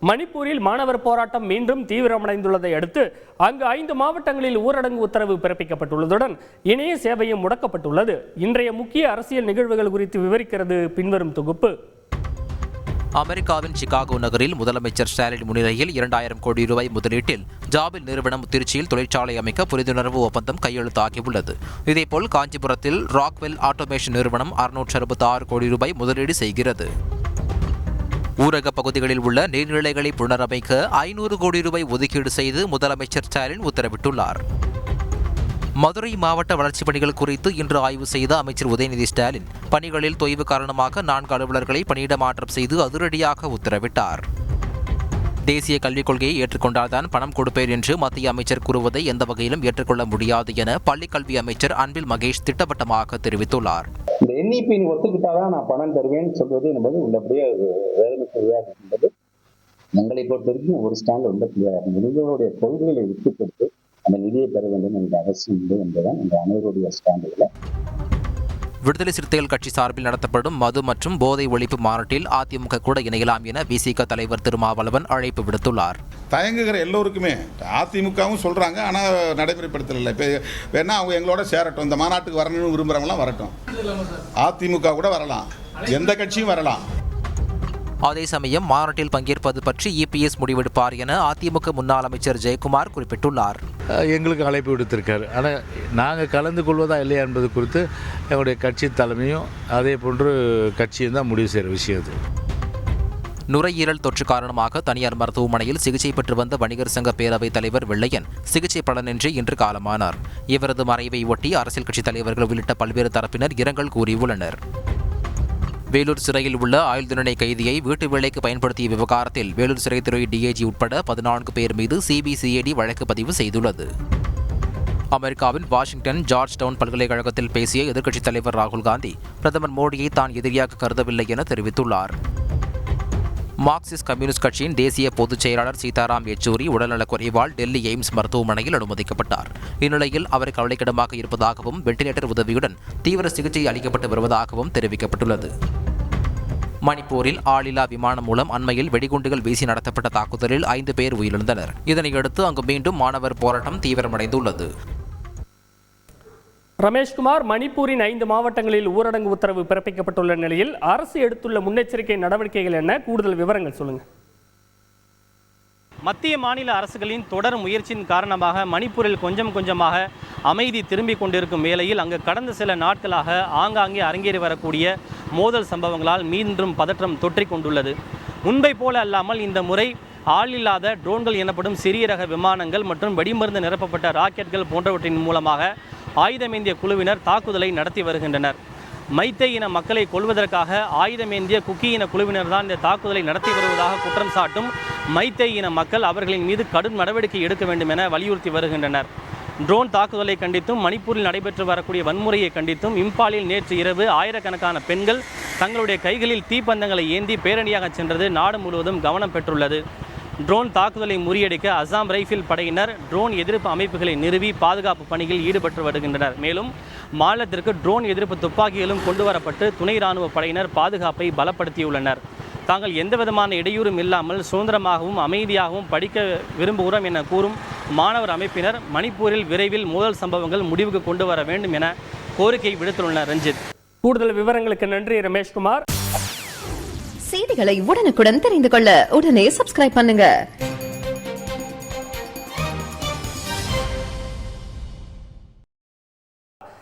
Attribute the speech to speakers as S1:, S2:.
S1: மணிப்பூரில் மாணவர் போராட்டம் மீண்டும் தீவிரமடைந்துள்ளதை அடுத்து அங்கு 5 மாவட்டங்களில் ஊரடங்கு உத்தரவு பிறப்பிக்கப்பட்டுள்ளதுடன் இணைய சேவையும் முடக்கப்பட்டுள்ளது. இன்றைய முக்கிய அரசியல் நிகழ்வுகள் குறித்து விவரிக்கிறது பின்வரும் தொகுப்பு.
S2: அமெரிக்காவின் சிகாகோ நகரில் முதலமைச்சர் ஸ்டாலின் முன்னிலையில் 2000 கோடி ரூபாய் முதலீட்டில் ஜாபில் நிறுவனம் திருச்சியில் தொழிற்சாலை அமைக்க புரிந்துணர்வு ஒப்பந்தம் கையெழுத்தாகியுள்ளது. இதேபோல் காஞ்சிபுரத்தில் ராக்வெல் ஆட்டோமேஷன் நிறுவனம் 666 கோடி ரூபாய் முதலீடு செய்கிறது. ஊரக பகுதிகளில் உள்ள நீர்நிலைகளை புனரமைக்க 500 கோடி ரூபாய் ஒதுக்கீடு செய்து முதலமைச்சர் ஸ்டாலின் உத்தரவிட்டுள்ளார். மதுரை மாவட்ட வளர்ச்சிப் பணிகள் குறித்து இன்று ஆய்வு செய்த அமைச்சர் உதயநிதி ஸ்டாலின் பணிகளில் தொய்வு காரணமாக 4 அலுவலர்களை பணியிட மாற்றம் செய்து அதிரடியாக உத்தரவிட்டார். தேசிய கல்விக் கொள்கையை ஏற்றுக்கொண்டால்தான் பணம் கொடுப்பேன் என்று மத்திய அமைச்சர் கூறுவதை எந்த வகையிலும் ஏற்றுக்கொள்ள முடியாது என பள்ளிக் கல்வி அமைச்சர் அன்பில் மகேஷ் திட்டவட்டமாக தெரிவித்துள்ளார்.
S3: இந்த என்இபி ஒத்துக்கிட்டாதான் நான் பணம் தருவேன் சொல்வது என்பது உள்ளபடியே வேதனைக்குரியதாக இருக்கின்றது. எங்களை பொறுத்த வரைக்கும் ஒரு ஸ்டாண்ட் ரொம்ப கிளியராக நிதிகளுடைய கொள்கைகளை விட்டுப்படுத்தி அந்த நிதியை பெற வேண்டும் என்ற அவசியம் உண்டு என்பதுதான் இந்த அனைவருடைய ஸ்டாண்டுகளை.
S2: விடுதலை சிறுத்தைகள் கட்சி சார்பில் நடத்தப்படும் மது மற்றும் போதை ஒழிப்பு மாநாட்டில் அதிமுக கூட இணையலாம் என விசிக தலைவர் திருமாவளவன் அழைப்பு விடுத்துள்ளார்.
S4: தயங்குகிற எல்லோருக்குமே அதிமுகவும் சொல்றாங்க, ஆனால் நடைமுறைப்படுத்தல. இப்போ வேணா அவங்க எங்களோட சேரட்டும், இந்த மாநாட்டுக்கு வரணும்னு விரும்புறவங்களாம் வரட்டும். அதிமுக கூட வரலாம், எந்த கட்சியும் வரலாம்.
S2: அதே சமயம் மாநாட்டில் பங்கேற்பது பற்றி இபிஎஸ் முடிவெடுப்பார் என அதிமுக முன்னாள் அமைச்சர் ஜெயக்குமார் குறிப்பிட்டுள்ளார்.
S5: எங்களுக்கு அழைப்பு விடுத்திருக்காரு. ஆனால் நாங்கள் கலந்து கொள்வதா இல்லையா என்பது குறித்து எங்களுடைய கட்சி தலைமையும் அதே போன்று கட்சியும் தான் முடிவு செய்கிற விஷயம் அது.
S2: நுரையீரல் தொற்று காரணமாக தனியார் மருத்துவமனையில் சிகிச்சை பெற்று வந்த வணிகர் சங்க பேரவைத் தலைவர் வெள்ளையன் சிகிச்சை பலனின்றி இன்று காலமானார். இவரது மறைவை ஒட்டி அரசியல் கட்சித் தலைவர்கள் உள்ளிட்ட பல்வேறு தரப்பினர் இரங்கல் கூறியுள்ளனர். வேலூர் சிறையில் உள்ள ஆயுள் தண்டனை கைதியை வீட்டு வேலைக்கு பயன்படுத்திய விவகாரத்தில் வேலூர் சிறைத்துறை டிஐஜி உட்பட 14 பேர் மீது சிபிசிஐடி வழக்கு பதிவு செய்துள்ளது. அமெரிக்காவின் வாஷிங்டன் ஜார்ஜ் டவுன் பல்கலைக்கழகத்தில் பேசிய எதிர்க்கட்சித் தலைவர் ராகுல் காந்தி பிரதமர் மோடியை தான் எதிரியாக கருதவில்லை என தெரிவித்துள்ளார். மார்க்சிஸ்ட் கம்யூனிஸ்ட் கட்சியின் தேசிய பொதுச் செயலாளர் சீதாராம் யெச்சூரி உடல்நலக் குறைவால் டெல்லி எய்ம்ஸ் மருத்துவமனையில் அனுமதிக்கப்பட்டார். இந்நிலையில் அவர் கவலைக்கிடமாக இருப்பதாகவும் வெண்டிலேட்டர் உதவியுடன் தீவிர சிகிச்சை அளிக்கப்பட்டு வருவதாகவும் தெரிவிக்கப்பட்டுள்ளது. மணிப்பூரில் ஆளில்லா விமானம் மூலம் அண்மையில் வெடிகுண்டுகள் வீசி நடத்தப்பட்ட தாக்குதலில் 5 பேர் உயிரிழந்தனர். இதனையடுத்து அங்கு மீண்டும் மாணவர் போராட்டம் தீவிரமடைந்துள்ளது.
S1: ரமேஷ்குமார், மணிப்பூரின் 5 மாவட்டங்களில் ஊரடங்கு உத்தரவு பிறப்பிக்கப்பட்டுள்ள நிலையில் அரசு எடுத்துள்ள முன்னெச்சரிக்கை நடவடிக்கைகள் என்ன? கூடுதல் விவரங்கள் சொல்லுங்கள்.
S6: மத்திய மாநில அரசுகளின் தொடர் முயற்சியின் காரணமாக மணிப்பூரில் கொஞ்சம் கொஞ்சமாக அமைதி திரும்பிக் கொண்டிருக்கும் வேளையில் அங்கு கடந்த சில நாட்களாக ஆங்காங்கே அரங்கேறி வரக்கூடிய மோதல் சம்பவங்களால் மீண்டும் பதற்றம் தொற்றிக் கொண்டுள்ளது. முன்பை போல அல்லாமல் இந்த முறை ஆளில்லாத ட்ரோன்கள் எனப்படும் சிறிய ரக விமானங்கள் மற்றும் வெடிமருந்து நிரப்பப்பட்ட ராக்கெட்கள் போன்றவற்றின் மூலமாக ஆயுதமேந்திய குழுவினர் தாக்குதலை நடத்தி வருகின்றனர். மைத்தை இன மக்களை கொல்வதற்காக ஆயுதமேந்திய குக்கி இன குழுவினர் தான் இந்த தாக்குதலை நடத்தி வருவதாக குற்றம் சாட்டும் மைத்தை இன மக்கள் அவர்களின் மீது கடும் நடவடிக்கை எடுக்க வேண்டும் என வலியுறுத்தி வருகின்றனர். ட்ரோன் தாக்குதலை கண்டித்தும் மணிப்பூரில் நடைபெற்று வரக்கூடிய வன்முறையை கண்டித்தும் இம்பாலில் நேற்று இரவு ஆயிரக்கணக்கான பெண்கள் தங்களுடைய கைகளில் தீப்பந்தங்களை ஏந்தி பேரணியாக சென்றது நாடு முழுவதும் கவனம் பெற்றுள்ளது. ட்ரோன் தாக்குதலை முறியடிக்க அசாம் ரைஃபிள் படையினர் ட்ரோன் எதிர்ப்பு அமைப்புகளை நிறுவி பாதுகாப்பு பணியில் ஈடுபட்டு வருகின்றனர். மேலும் மாநிலத்திற்கு ட்ரோன் எதிர்ப்பு துப்பாக்கிகளும் கொண்டுவரப்பட்டு துணை இராணுவ படையினர் பாதுகாப்பை பலப்படுத்தியுள்ளனர். தாங்கள் எந்தவிதமான இடையூறும் இல்லாமல் சுதந்திரமாகவும் அமைதியாகவும் படிக்க விரும்புகிறோம் என கூறும் மாணவர் அமைப்பினர் மணிப்பூரில் விரைவில் மோதல் சம்பவங்கள் முடிவுக்கு கொண்டு வர வேண்டும் என கோரிக்கை விடுத்துள்ளனர். ரஞ்சித்,
S1: கூடுதல் விவரங்களுக்கு நன்றி ரமேஷ்குமார்.
S7: செய்திகளை உடனுக்குடன் தெரிந்து கொள்ள உடனே சப்ஸ்கிரைப் பண்ணுங்க.